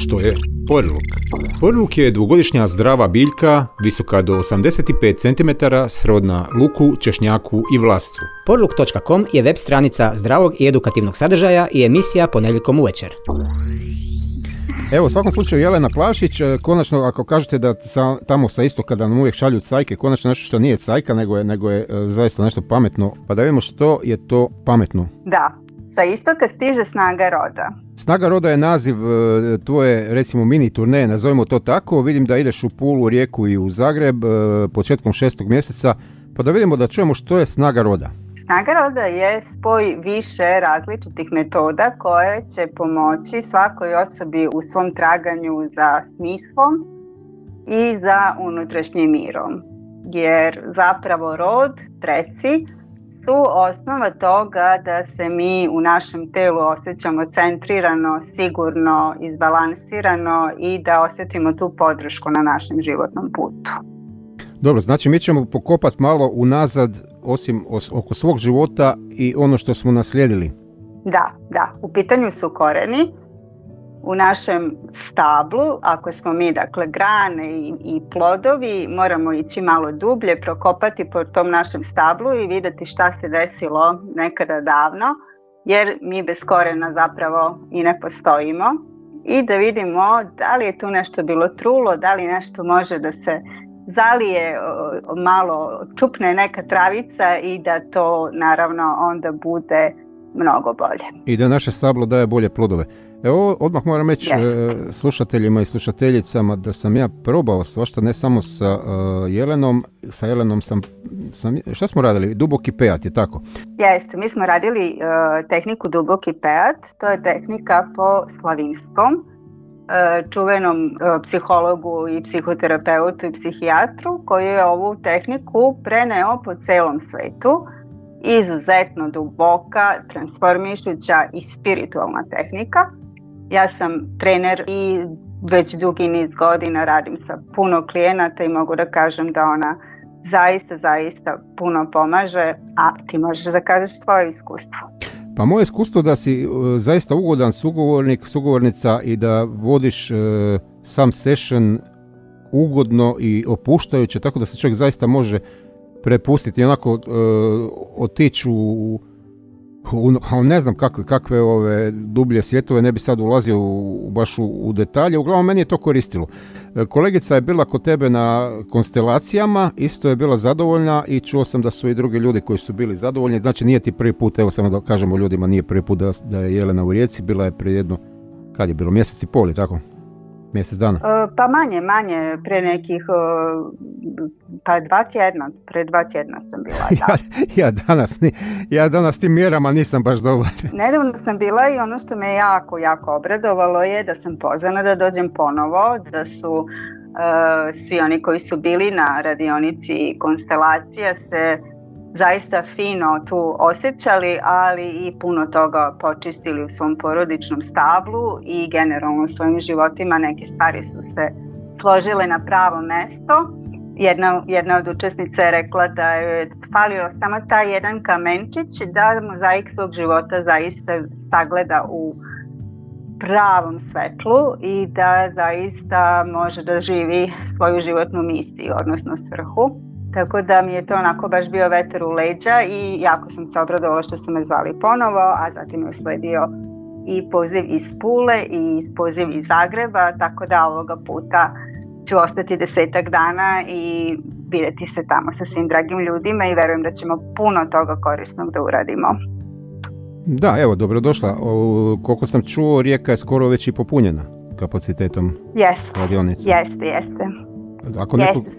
Što je porluk? Porluk je dvogodišnja zdrava biljka, visoka do 85 cm, srodna luku, češnjaku i vlascu. Porluk.com je web stranica zdravog i edukativnog sadržaja i emisija ponedjeljkom uvečer. Evo, u svakom slučaju Jelena Plavšić, konačno ako kažete da tamo sa istoka da nam uvijek šalju cajke, konačno nešto što nije cajka, nego je zaista nešto pametno, pa da vidimo što je to pametno. Da, sa istoka stiže Snaga roda. Snaga roda je naziv tvoje, recimo, mini turneje, nazovimo to tako. Vidim da ideš u Pulu, Rijeku i u Zagreb početkom 6. mjeseca, pa da vidimo, da čujemo što je Snaga roda. Snaga roda je spoj više različitih metoda koje će pomoći svakoj osobi u svom traganju za smislom i za unutrašnjim mirom. Jer zapravo rod, preci, su osnova toga da se mi u našem telu osjećamo centrirano, sigurno, izbalansirano i da osjetimo tu podršku na našem životnom putu. Dobro, znači mi ćemo pokopati malo unazad, osim oko svog života i ono što smo naslijedili. Da, u pitanju su koreni. U našem stablu, ako smo mi, dakle, grane i plodovi, moramo ići malo dublje, prokopati po tom našem stablu i vidjeti šta se desilo nekada davno, jer mi bez korena zapravo i ne postojimo. I da vidimo da li je tu nešto bilo trulo, da li nešto može da se zalije, malo čupne neka travica i da to naravno onda bude mnogo bolje. I da naše stablo daje bolje plodove. Evo, odmah moram reći slušateljima i slušateljicama da sam ja probao svašta, ne samo sa Jelenom. Sa Jelenom sam, šta smo radili? Duboki pejat, je tako? Jeste, mi smo radili tehniku duboki pejat, to je tehnika po Slavinskom, čuvenom psihologu i psihoterapeutu i psihijatru, koji je ovu tehniku preneo po celom svetu. Izuzetno duboka, transformišuća i spiritualna tehnika. Ja sam trener i već dugi niz godina radim sa puno klijenata i mogu da kažem da ona zaista puno pomaže, a ti možeš da kažeš svoje iskustvo. Pa moje iskustvo da si zaista ugodan sugovornik, sugovornica i da vodiš sam session ugodno i opuštajuće, tako da se čovjek zaista može prepustiti, onako otići u ne znam kakve ove dublje svjetove, ne bi sad ulazio baš u detalje, uglavnom meni je to koristilo. Kolegica je bila kod tebe na konstelacijama, isto je bila zadovoljna i čuo sam da su i drugi ljudi koji su bili zadovoljni, znači nije ti prvi put, evo samo da kažemo ljudima, nije prvi put da je Jelena u Rijeci, bila je prije jedno, kad je bilo, mjesec i pol, je tako? Mjesec dana? Pa manje, pre nekih, pa 2 tjedna, pre 2 tjedna sam bila, da. Ja danas tim mjerama nisam baš dobar. Nedavno sam bila i ono što me jako obradovalo je da sam pozvana da dođem ponovo, da su svi oni koji su bili na radionici konstelacija se zaista fino tu osjećali, ali i puno toga počistili u svom porodičnom stablu i generalno u svojim životima. Neke stvari su se složile na pravo mesto. Jedna od učesnica je rekla da je falio samo taj jedan kamenčić da mozaik svog života zaista sagleda u pravom svetlu i da zaista može da živi svoju životnu misiju, odnosno svrhu. Tako da mi je to onako baš bio vetar u leđa i jako sam se obradovala što su me zvali ponovo, a zatim je usledio i poziv iz Pule i poziv iz Zagreba, tako da ovoga puta ću ostati 10 dana i vidjeti se tamo sa svim dragim ljudima i verujem da ćemo puno toga korisnog da uradimo. Da, evo, dobrodošla. Koliko sam čuo, Rijeka je skoro već i popunjena kapacitetom radionice. Jeste.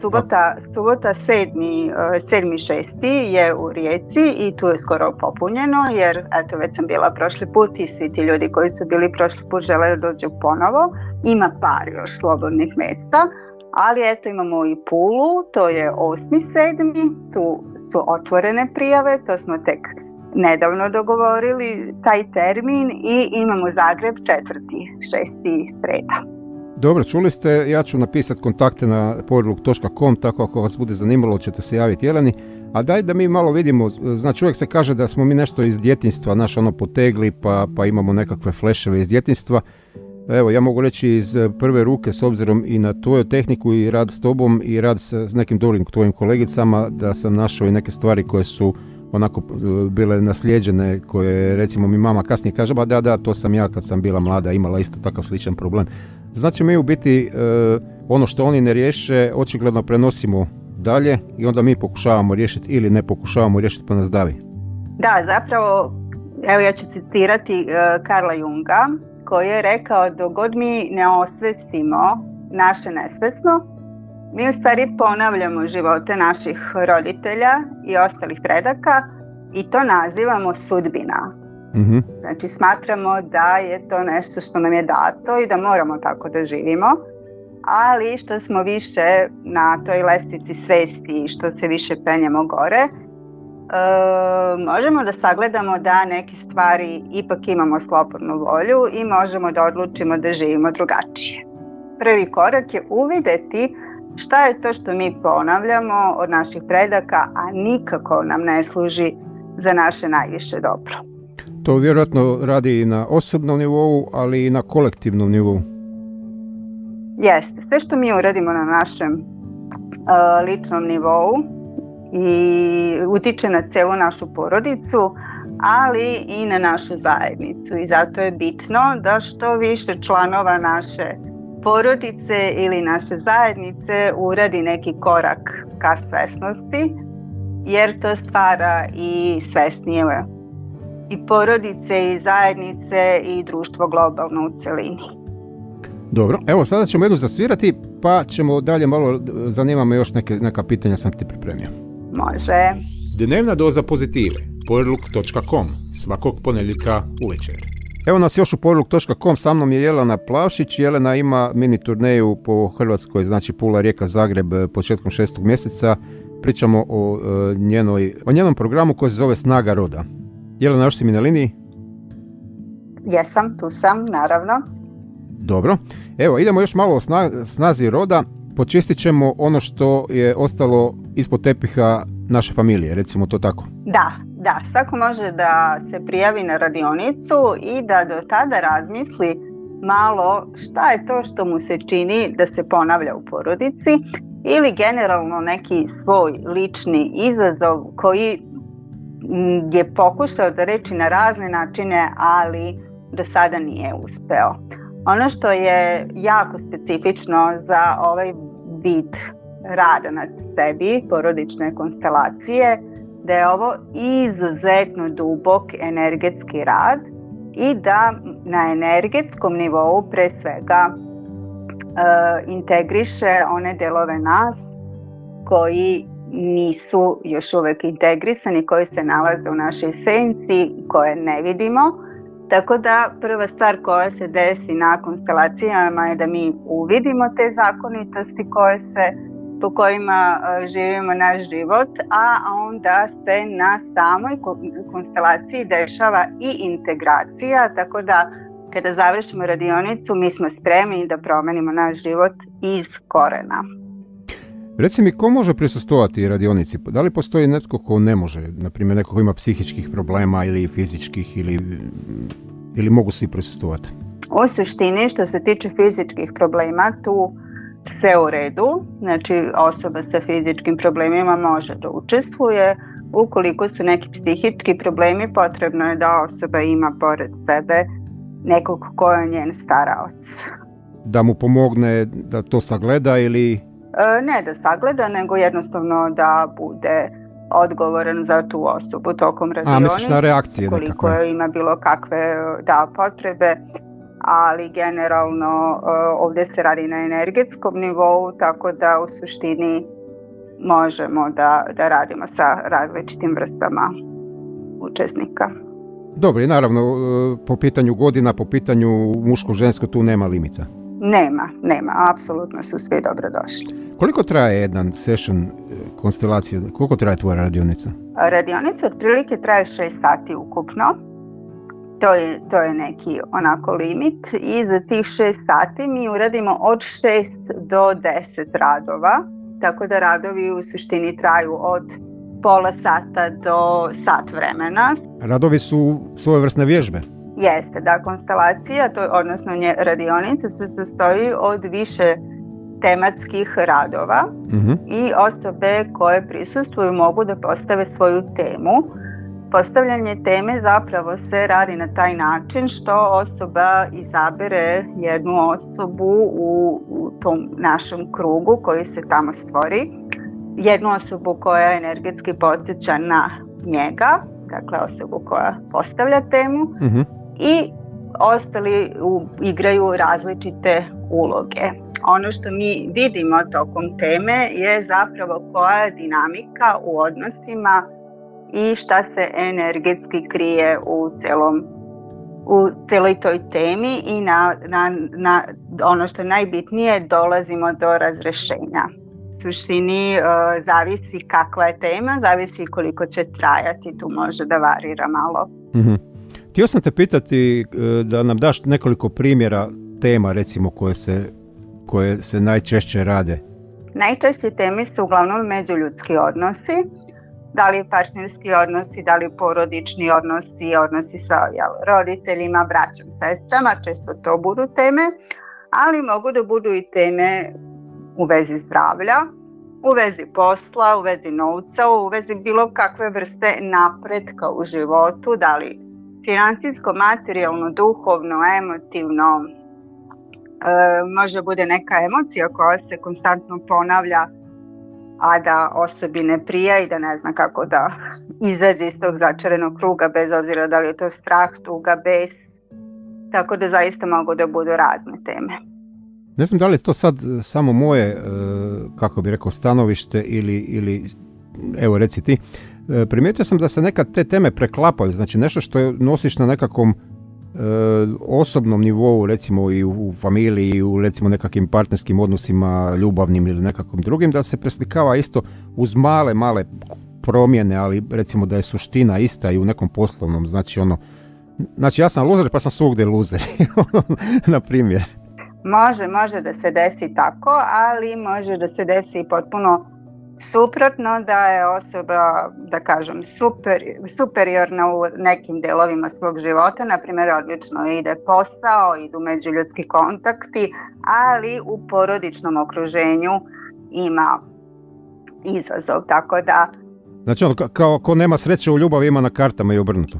Subota 7.6. je u Rijeci i tu je skoro popunjeno, jer eto, već sam bila prošli put i svi ti ljudi koji su bili prošli put žele da dođu ponovo. Ima par još slobodnih mjesta, ali eto, imamo i Pulu, to je 8.7. Tu su otvorene prijave, to smo tek nedavno dogovorili taj termin i imamo Zagreb 4.6. sreda. Dobro, čuli ste, ja ću napisati kontakte na porluk.com, tako ako vas bude zanimalo ćete se javiti Jeleni. A daj da mi malo vidimo, znači uvijek se kaže da smo mi nešto iz djetinjstva, potegli pa imamo nekakve fleševe iz djetinjstva. Evo, ja mogu reći iz prve ruke, s obzirom i na tvoju tehniku i rad s tobom i rad s nekim drugim tvojim kolegicama, da sam našao i neke stvari koje su onako bile naslijeđene, koje recimo mi mama kasnije kaže, ba da, to sam ja kad sam bila mlada imala isto takav sličan problem. Znači mi u biti ono što oni ne riješe očigledno prenosimo dalje i onda mi pokušavamo riješiti ili ne pokušavamo riješiti pa nas davi. Da, zapravo, evo ja ću citirati Karla Junga, koji je rekao dok god mi ne osvestimo naše nesvesno, mi u stvari ponavljamo živote naših roditelja i ostalih predaka i to nazivamo sudbina. Mm-hmm. Znači smatramo da je to nešto što nam je dato i da moramo tako da živimo, ali što smo više na toj lestvici svesti i što se više penjemo gore, možemo da sagledamo da neke stvari ipak imamo slobodnu volju i možemo da odlučimo da živimo drugačije. Prvi korak je uvidjeti šta je to što mi ponavljamo od naših predaka, a nikako nam ne služi za naše najviše dobro. To vjerojatno radi i na osobnom nivou, ali i na kolektivnom nivou. Jeste, sve što mi uradimo na našem ličnom nivou i utiče na celu našu porodicu, ali i na našu zajednicu. I zato je bitno da što više članova naše porodice ili naše zajednice uradi neki korak ka svesnosti, jer to stvara i svesnije i porodice i zajednice i društvo globalno u celini. Dobro, evo sada ćemo jednu zasvirati, pa ćemo dalje malo, zanima me još neka pitanja sam ti pripremio. Može. Dnevna doza pozitive, powerlook.com, svakog ponedjeljka uvečer. Evo nas još u powerlook.com, sa mnom je Jelena Plavšić. Jelena ima mini turneju po Hrvatskoj, znači Pula, Rijeka, Zagreb početkom 6. mjeseca. Pričamo o njenom programu koji se zove Snaga roda. Jelena, još si mi na liniji? Jesam, tu sam, naravno. Dobro, evo idemo još malo o snazi roda. Počistit ćemo ono što je ostalo ispod tepiha naše familije, recimo to tako. Da, svako može da se prijavi na radionicu i da do tada razmisli malo šta je to što mu se čini da se ponavlja u porodici ili generalno neki svoj lični izazov koji je pokušao da reši na razne načine, ali do sada nije uspeo. Ono što je jako specifično za ovaj vid rada na sebi, porodične konstelacije, da je ovo izuzetno dubok energetski rad i da na energetskom nivou pre svega integriše one delove nas koji nisu još uvek integrisani, koji se nalaze u našoj esenciji, koje ne vidimo. Tako da prva stvar koja se desi na konstelacijama je da mi uvidimo te zakonitosti po kojima živimo naš život, a onda se na samoj konstelaciji dešava i integracija, tako da kada završimo radionicu mi smo spremni da promenimo naš život iz korena. Reci mi, ko može prisustvovati radionici? Da li postoji netko ko ne može? Naprimjer, neko ko ima psihičkih problema ili fizičkih ili mogu svi prisustvovati? U suštini, što se tiče fizičkih problema, tu sve u redu. Znači, osoba sa fizičkim problemima može da učestvuje. Ukoliko su neki psihički problemi, potrebno je da osoba ima pored sebe nekog ko je njen staraoc. Da mu pomogne da to sagleda ili... Ne da sagleda, nego jednostavno da bude odgovoran za tu osobu tokom radionice. Misliš na reakcije nekakve? Koliko ima bilo kakve potrebe, ali generalno ovdje se radi na energetskom nivou, tako da u suštini možemo da radimo sa različitim vrstama učesnika. Dobro, i naravno po pitanju godina, po pitanju muško-žensko tu nema limita. Nema, apsolutno su svi dobrodošli. Koliko traje jedan session konstelacije? Koliko traje tvoja radionica? Radionica otprilike traje 6 sati ukupno. To je neki onako limit i za tih 6 sati mi uradimo od 6 do 10 radova, tako da radovi u suštini traju od pola sata do sat vremena. Radovi su svojevrsne vježbe? Jeste, da, konstelacija, odnosno radionica se sastoji od više tematskih radova i osobe koje prisustvuju mogu da postave svoju temu. Postavljanje teme zapravo se radi na taj način što osoba izabere jednu osobu u tom našem krugu koji se tamo stvori, jednu osobu koja energetski podsjeća na njega, dakle osobu koja postavlja temu, i ostali igraju različite uloge. Ono što mi vidimo tokom teme je zapravo koja je dinamika u odnosima i šta se energetski krije u cijeloj toj temi i na ono što je najbitnije, dolazimo do razrešenja. U suštini zavisi kakva je tema, zavisi koliko će trajati, tu može da varira malo. Htio sam te pitati da nam daš nekoliko primjera tema, recimo, koje se najčešće rade. Najčešće teme su uglavnom međuljudski odnosi, da li partnerski odnosi, da li porodični odnosi, odnosi sa roditeljima, braćom, sestrama, često to budu teme, ali mogu da budu i teme u vezi zdravlja, u vezi posla, u vezi novca, u vezi bilo kakve vrste napretka u životu, da li finansijsko, materijalno, duhovno, emotivno. Može bude neka emocija koja se konstantno ponavlja, a da osobi ne prija i da ne zna kako da izađe iz tog začarenog kruga, bez obzira da li je to strah, tuga, bes. Tako da zaista mogu da budu razne teme. Ne znam da li je to sad samo moje, kako bi rekao, stanovište ili evo reci ti, primijetio sam da se nekad te teme preklapaju, znači nešto što nosiš na nekakvom osobnom nivou, recimo i u familiji, i u recimo nekakvim partnerskim odnosima, ljubavnim ili nekakvim drugim, da se preslikava isto uz male promjene, ali recimo da je suština ista i u nekom poslovnom, znači ja sam luzer pa sam svugdje luzer, na primjer. Može da se desi tako, ali može da se desi potpuno suprotno, da je osoba, da kažem, superiorna u nekim delovima svog života, na primjer odlično ide posao, idu međuljudski kontakti, ali u porodičnom okruženju ima izazov, tako da... Znači kao ko nema sreće u ljubavi ima na kartama i obrnuto.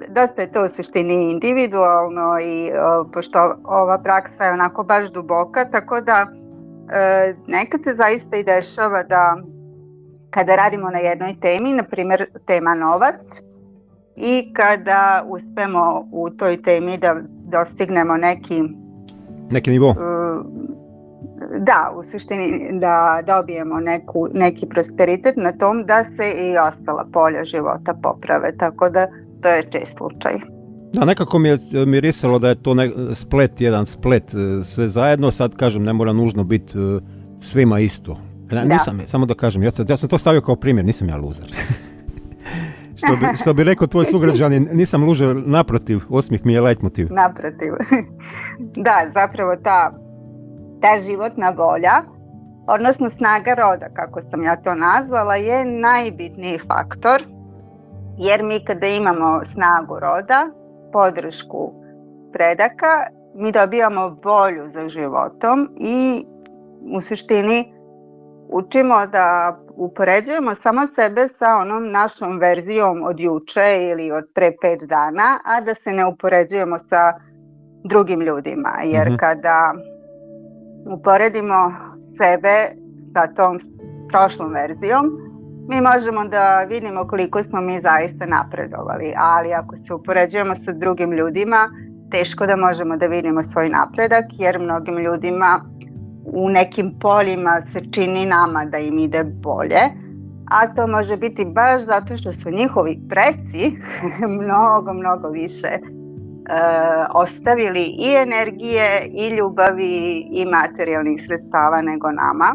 Dosta je to u suštini individualno i pošto ova praksa je onako baš duboka, tako da nekad se zaista i dešava da kada radimo na jednoj temi, na primjer tema novac, i kada uspemo u toj temi da dostignemo neki nivo, da, u suštini da dobijemo neki prosperitet na tom, da se i ostala polja života poprave, tako da to je čest slučaj. Da, nekako mi je mirisalo da je to jedan splet sve zajedno, sad kažem, ne mora nužno biti svima isto. Nisam, samo da kažem, ja sam to stavio kao primjer, nisam ja luzer. Što bi rekao tvoj sugrađanin, nisam luzer, naprotiv, osmijeh mi je leitmotiv. Naprotiv. Da, zapravo ta životna volja, odnosno snaga roda, kako sam ja to nazvala, je najbitniji faktor, jer mi kada imamo snagu roda, podršku predaka, mi dobijamo volju za životom i u suštini učimo da upoređujemo samo sebe sa onom našom verzijom od juče ili od pre 5 dana, a da se ne upoređujemo sa drugim ljudima, jer kada uporedimo sebe sa tom prošlom verzijom, mi možemo da vidimo koliko smo mi zaista napredovali, ali ako se upoređujemo sa drugim ljudima, teško da možemo da vidimo svoj napredak, jer mnogim ljudima u nekim poljima se čini nama da im ide bolje, a to može biti baš zato što su njihovi preci mnogo više ostavili i energije, i ljubavi, i materijalnih sredstava nego nama.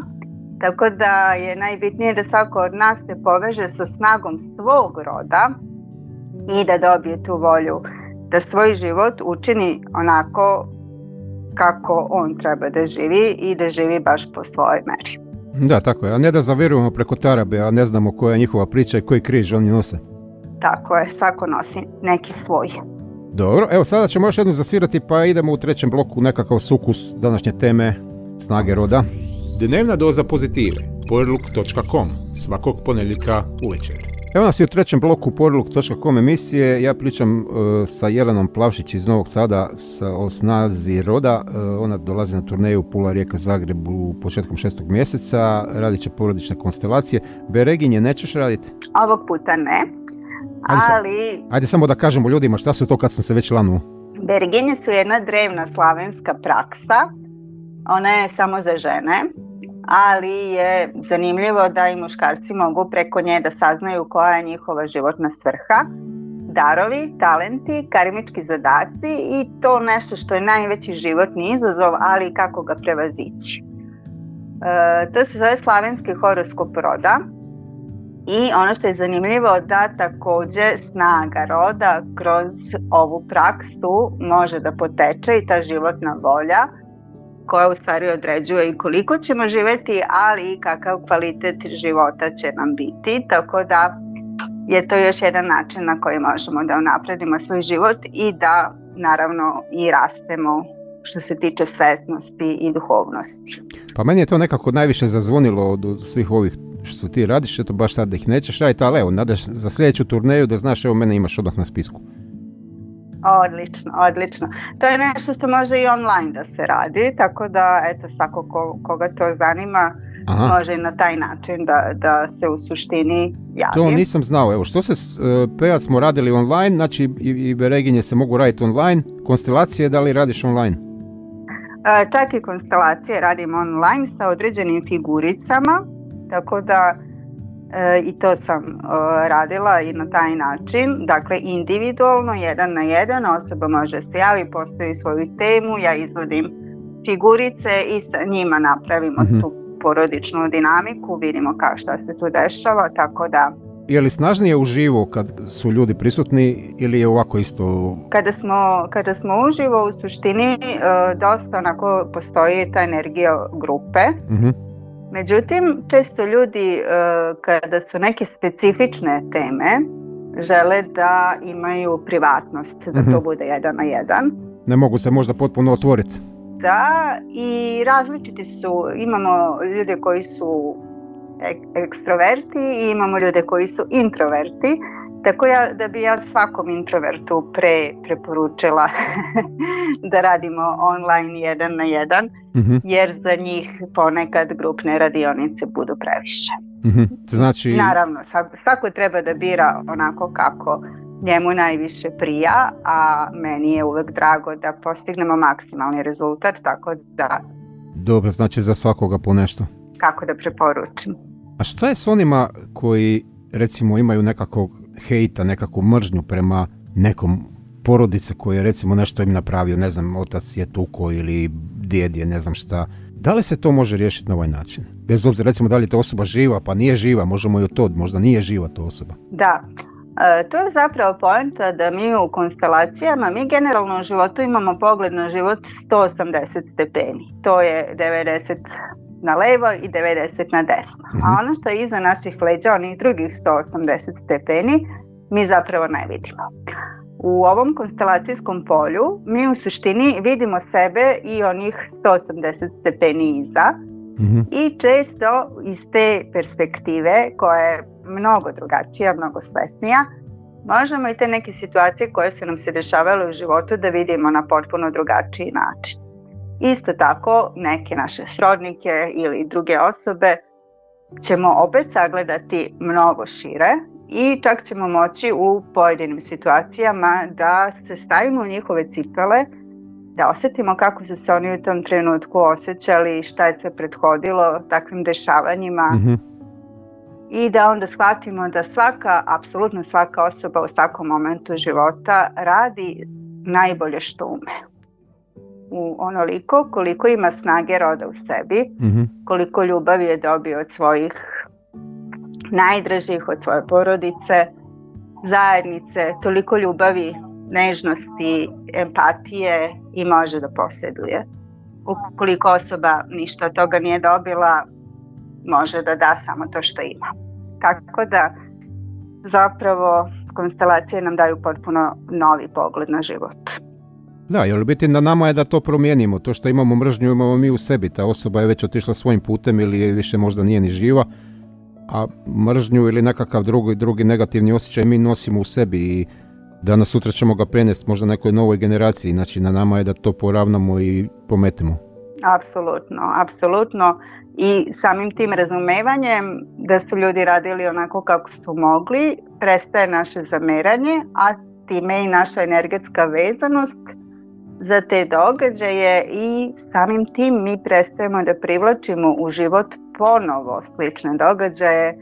Tako da je najbitnije da svako od nas se poveže sa snagom svog roda i da dobije tu volju da svoj život učini onako kako on treba da živi i da živi baš po svojoj meri. Da, tako je, a ne da zavirujemo preko tarabe, a ne znamo koja je njihova priča i koji križ oni nose. Tako je, svako nosi neki svoj. Dobro, evo sada ćemo još jednu zasvirati pa idemo u trećem bloku nekakav sukus današnje teme snage roda. Dnevna doza pozitive, powerlook.com, svakog ponedjeljka uvečer. Evo nas i u trećem bloku powerlook.com emisije. Ja pričam sa Jelenom Plavšić iz Novog Sada o snazi roda. Ona dolazi na turneju Pula, Rijeka, Zagreb u početkom 6. mjeseca. Radit će porodične konstelacije. Bereginje nećeš raditi? Ovog puta ne. Ajde samo da kažemo ljudima šta su to kad sam se već lanuo. Bereginje su jedna drevna slavenska praksa. Ona je samo za žene, ali je zanimljivo da i muškarci mogu preko nje da saznaju koja je njihova životna svrha, darovi, talenti, karmički zadaci i to nešto što je najveći životni izazov, ali i kako ga prevazići. To se zove slavenski horoskop roda. I ono što je zanimljivo da također snaga roda kroz ovu praksu može da poteče i ta životna volja koja u stvari određuje i koliko ćemo živjeti, ali i kakav kvalitet života će nam biti. Tako da je to još jedan način na koji možemo da unapredimo svoj život i da naravno i rastemo što se tiče svesnosti i duhovnosti. Pa meni je to nekako najviše zazvonilo od svih ovih što ti radiš, eto baš sad da ih nećeš raditi, ali evo, nadaš za sljedeću turneju da znaš, evo mene imaš odmah na spisku. Odlično. To je nešto što može i online da se radi, tako da eto svako koga to zanima može i na taj način da se u suštini javi. To nisam znao, evo što se pevac smo radili online, znači i bereginje se mogu raditi online, konstelacije da li radiš online? Čak i konstelacije radim online sa određenim figuricama, tako da i to sam radila i na taj način, dakle individualno, 1 na 1, osoba može se javi, postavi svoju temu, ja izvodim figurice i sa njima napravimo tu porodičnu dinamiku, vidimo šta se tu dešava, tako da... Je li snažnije uživo kad su ljudi prisutni ili je ovako isto? Kada smo uživo, u suštini dosta onako postoji ta energija grupe. Međutim, često ljudi kada su neke specifične teme žele da imaju privatnost, da to bude 1 na 1. Ne mogu se možda potpuno otvoriti. Da, i različiti su, imamo ljude koji su ekstroverti i imamo ljude koji su introverti. Tako da bi ja svakom introvertu preporučila da radimo online 1 na 1, jer za njih ponekad grupne radionice budu previše. Znači... Naravno, svako treba da bira onako kako njemu najviše prija, a meni je uvek drago da postignemo maksimalni rezultat, tako da... Dobro, znači za svakoga po nešto. Kako da preporučim. A šta je s onima koji recimo imaju nekakvog hejta, nekakvu mržnju prema nekom porodice koji je recimo nešto im napravio, ne znam, otac je tuko ili djed je, ne znam šta. Da li se to može riješiti na ovaj način? Bez obzira recimo da li je to osoba živa, pa nije živa, možemo i od to, možda nije živa to osoba. Da, to je zapravo poenta da mi u konstelacijama, mi generalno u životu imamo pogled na život 180 stepeni. To je 90 na levo i 90 na desno. A ono što je iza naših leđa, onih drugih 180 stepeni, mi zapravo ne vidimo. U ovom konstelacijskom polju mi u suštini vidimo sebe i onih 180 stepeni iza i često iz te perspektive koja je mnogo drugačija, mnogo svesnija, možemo i te neke situacije koje su nam se dešavale u životu da vidimo na potpuno drugačiji način. Isto tako neke naše srodnike ili druge osobe ćemo opet sagledati mnogo šire i čak ćemo moći u pojedinim situacijama da se stavimo u njihove cipele, da osjetimo kako su se oni u tom trenutku osjećali, šta je se prethodilo takvim dešavanjima i da onda shvatimo da apsolutno svaka osoba u svakom momentu života radi najbolje što ume. U onoliko koliko ima snage roda u sebi, koliko ljubavi je dobio od svojih najdražih, od svoje porodice, zajednice, toliko ljubavi, nežnosti, empatije i može da posjeduje. Ukoliko osoba ništa od toga nije dobila, može da da samo to što ima. Tako da zapravo konstelacije nam daju potpuno novi pogled na život. Da, jer u biti na nama je da to promijenimo. To što imamo mržnju imamo mi u sebi. Ta osoba je već otišla svojim putem ili više možda nije ni živa, a mržnju ili nekakav drugi negativni osjećaj mi nosimo u sebi i danas sutra ćemo ga prenesti možda nekoj novoj generaciji. Znači na nama je da to poravnamo i pometemo. Apsolutno. I samim tim razumevanjem da su ljudi radili onako kako su mogli, prestaje naše zameranje, a time i naša energetska vezanost za te događaje i samim tim mi prestajemo da privlačimo u život ponovo slične događaje,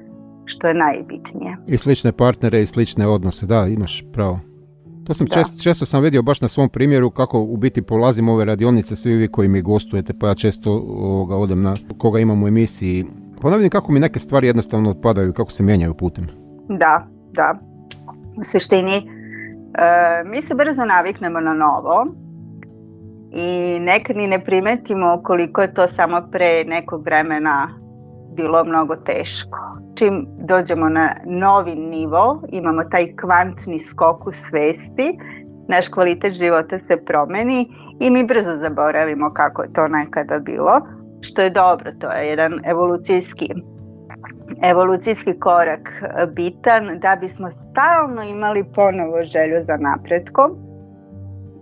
što je najbitnije. I slične partnere i slične odnose, da, imaš pravo. To sam često sam vidio baš na svom primjeru kako u biti polazim ove radionice, svi vi koji mi gostujete, pa ja često odem na koga imam u emisiji. Pa ne vidim kako mi neke stvari jednostavno otpadaju, kako se mijenjaju putem. Da. U suštini, mi se brzo naviknemo na novo i nekad ni ne primetimo koliko je to samo pre nekog vremena bilo mnogo teško. Čim dođemo na novi nivo, imamo taj kvantni skok u svesti, naš kvalitet života se promeni i mi brzo zaboravimo kako je to nekada bilo, što je dobro, to je jedan evolucijski korak bitan da bismo stalno imali ponovo želju za napretkom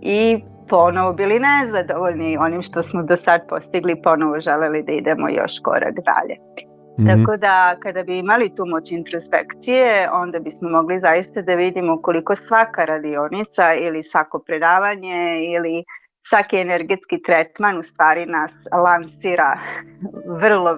i ponovo bili nezadovoljni onim što smo do sad postigli, ponovo želeli da idemo još korak dalje. Tako da kada bi imali tu moć introspekcije, onda bismo mogli zaista da vidimo koliko svaka radionica ili svako predavanje ili svaki energetski tretman u stvari nas lansira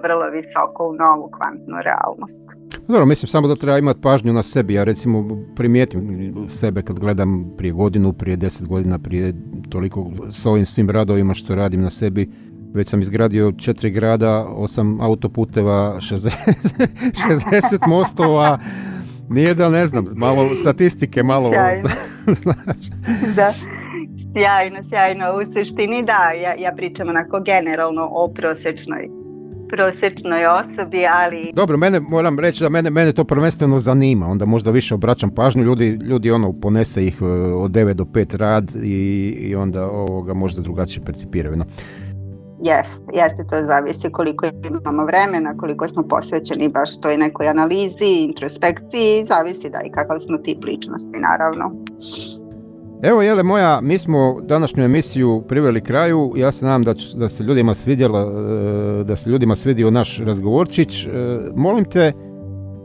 vrlo visoko u novu kvantnu realnost. Dobro, mislim samo da treba imati pažnju na sebi. Ja recimo primijetim sebe kad gledam prije godinu, prije 10 godina, prije toliko s ovim svim radovima što radim na sebi. Već sam izgradio 4 grada, 8 autoputeva, 60 mostova, nijedan, ne znam, malo statistike, malo... Da, sjajno. U suštini da, ja pričam onako generalno o prosječnoj osobi, ali... Dobro, moram reći da mene to prvenstveno zanima, onda možda više obraćam pažnju, ljudi ponese ih od 9 do 5 rad i onda možda drugačije percipiraju, no. Jeste, to zavisi koliko imamo vremena, koliko smo posvećeni baš toj nekoj analizi, introspekciji, zavisi da i kakav smo tip ličnosti, naravno. Evo Jele moja, mi smo današnju emisiju priveli kraju, ja se nadam da se ljudima svidio naš razgovorčić. Molim te,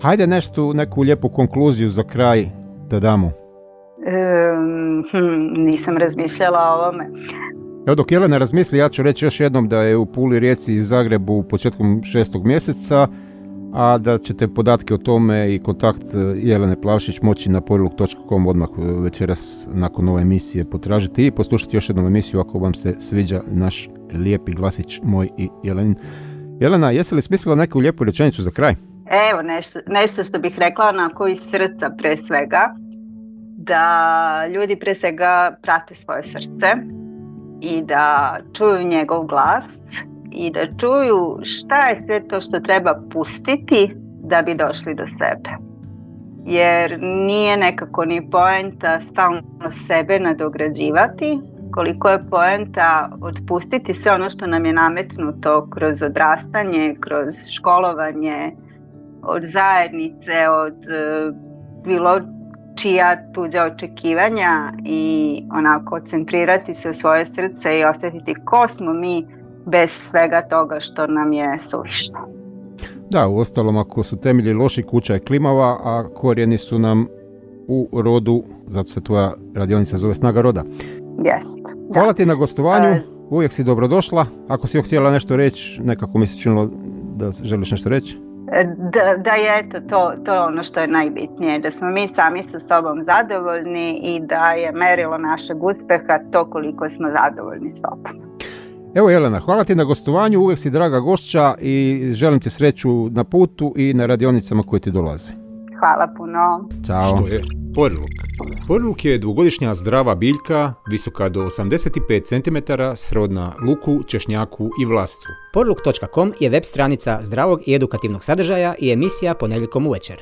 hajde neku lijepu konkluziju za kraj da damo. Nisam razmišljala o ovome. Evo dok Jelena razmisli, ja ću reći još jednom da je u Puli, Rijeci i Zagrebu početkom 6. mjeseca, a da ćete podatke o tome i kontakt Jelene Plavšić moći na poriluk.com odmah večeras nakon ove emisije potražiti i poslušati još jednu emisiju ako vam se sviđa naš lijepi glasić moj i Jelenin. Jelena, jesi li smislila neku lijepu rečenicu za kraj? Evo nešto što bih rekla onako iz srca pre svega, da ljudi pre svega prate svoje srce i da čuju njegov glas i da čuju šta je sve to što treba pustiti da bi došli do sebe. Jer nije nekako ni poenta stalno sebe nadograđivati, koliko je poenta otpustiti sve ono što nam je nametnuto kroz odrastanje, kroz školovanje, od zajednice, od bilo čija tuđa očekivanja i onako centrirati se u svoje srce i osjetiti ko smo mi bez svega toga što nam je suvišno. Da, uostalom ako su temelji loši, kuća je klimava, a korijeni su nam u rodu, zato se tvoja radionica zove Snaga roda. Jeste. Hvala ti na gostovanju, uvijek si dobrodošla. Ako si htjela nešto reći, nekako mi se činilo da želiš nešto reći. Da je to je ono što je najbitnije, da smo mi sami sa sobom zadovoljni i da je merilo našeg uspjeha to koliko smo zadovoljni sobom. Evo Jelena, hvala ti na gostovanju, uvijek si draga gošća i želim ti sreću na putu i na radionicama koje ti dolaze. Hvala puno. Ćao. Što je poriluk? Poriluk je dvogodišnja zdrava biljka, visoka do 85 cm, srodna luku, češnjaku i vlascu. Poriluk.com je web stranica zdravog i edukativnog sadržaja i emisija ponedjeljkom uvečer.